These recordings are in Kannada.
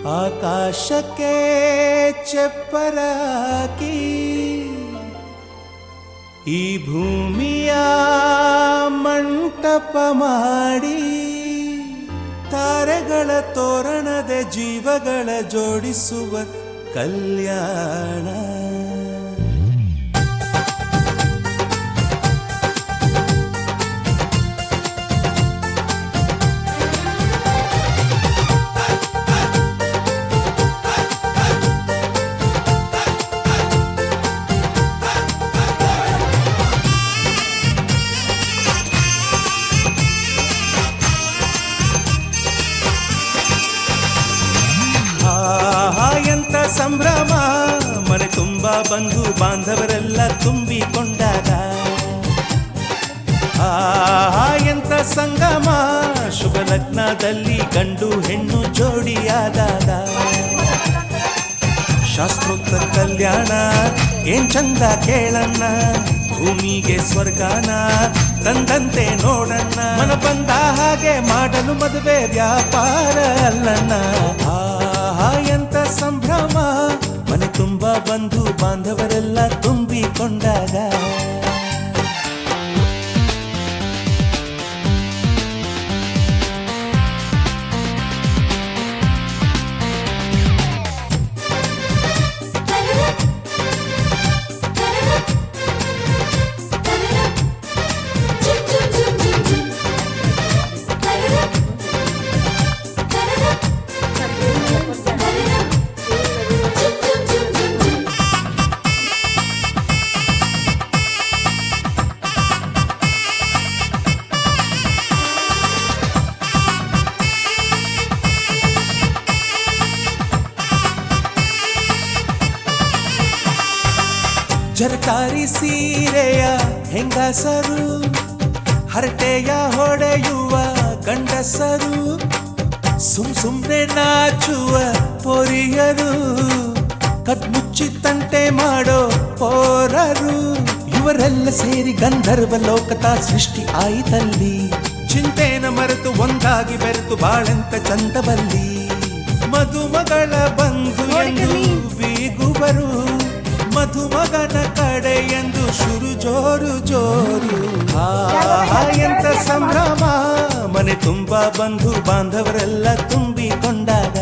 ಆಕಾಶಕ್ಕೆ ಚಪ್ಪರಾಕಿ ಈ ಭೂಮಿಯ ಮಂಟಪ ಮಾಡಿ ತಾರೆಗಳ ತೋರಣದ ಜೀವಗಳ ಜೋಡಿಸುವ ಕಲ್ಯಾಣ. ಎಂತ ಸಂಭ್ರಮ, ಮನೆ ತುಂಬ ಬಂಧು ಬಾಂಧವರೆಲ್ಲ ತುಂಬಿಕೊಂಡಾಗ. ಎಂತ ಸಂಗಮ, ಶುಭ ಲಗ್ನದಲ್ಲಿ ಗಂಡು ಹೆಣ್ಣು ಜೋಡಿಯಾದಾಗ. ಶಾಸ್ತ್ರೋಕ್ತ ಕಲ್ಯಾಣ ಏನ್ ಚಂದ ಕೇಳಣ್ಣ, ಭೂಮಿಗೆ ಸ್ವರ್ಗಾನ ತಂದಂತೆ ನೋಡಣ್ಣ. ಮನ ಬಂದ ಹಾಗೆ ಮಾಡಲು ಮದುವೆ ವ್ಯಾಪಾರ ಅಲ್ಲಣ್ಣ. ಎಂತ ಸಂಭ್ರಮ, ಮನೆ ತುಂಬ ಬಂಧು ಬಾಂಧವರೆಲ್ಲ ತುಂಬಿಕೊಂಡಾಗ. ಜರಕಾರಿ ಸೀರೆಯ ಹೆಂಗಸರು, ಹರಟೆಯ ಹೊಡೆಯುವ ಗಂಡಸರು, ಸುಮ್ನೆ ನಾಚುವ ಪೊರಿಯರು, ಕದ್ಮುಚ್ಚಿ ತಂಟೆ ಮಾಡೋ ಪೋರರು. ಇವರೆಲ್ಲ ಸೇರಿ ಗಂಧರ್ವ ಲೋಕದ ಸೃಷ್ಟಿ ಆಯಿತಲ್ಲಿ. ಚಿಂತೆನ ಮರೆತು ಒಂದಾಗಿ ಬೆರೆತು ಬಾಳೆಂತ ಚಂದವಲ್ಲಿ. ಮದುಮಗಳ ಬಂಧು ಎಂದು ಬೀಗುವರು, ಮಧುಮಗನ ಕಡೆ ಎಂದು ಶುರು ಜೋರು ಜೋರು. ಎಂತ ಸಂಭ್ರಮ, ಮನೆ ತುಂಬ ಬಂಧು ಬಾಂಧವರೆಲ್ಲ ತುಂಬಿಕೊಂಡಾಗ.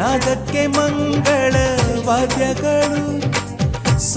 ನಾದಕ್ಕೆ ಮಂಗಳ ವಾದ್ಯಗಳು,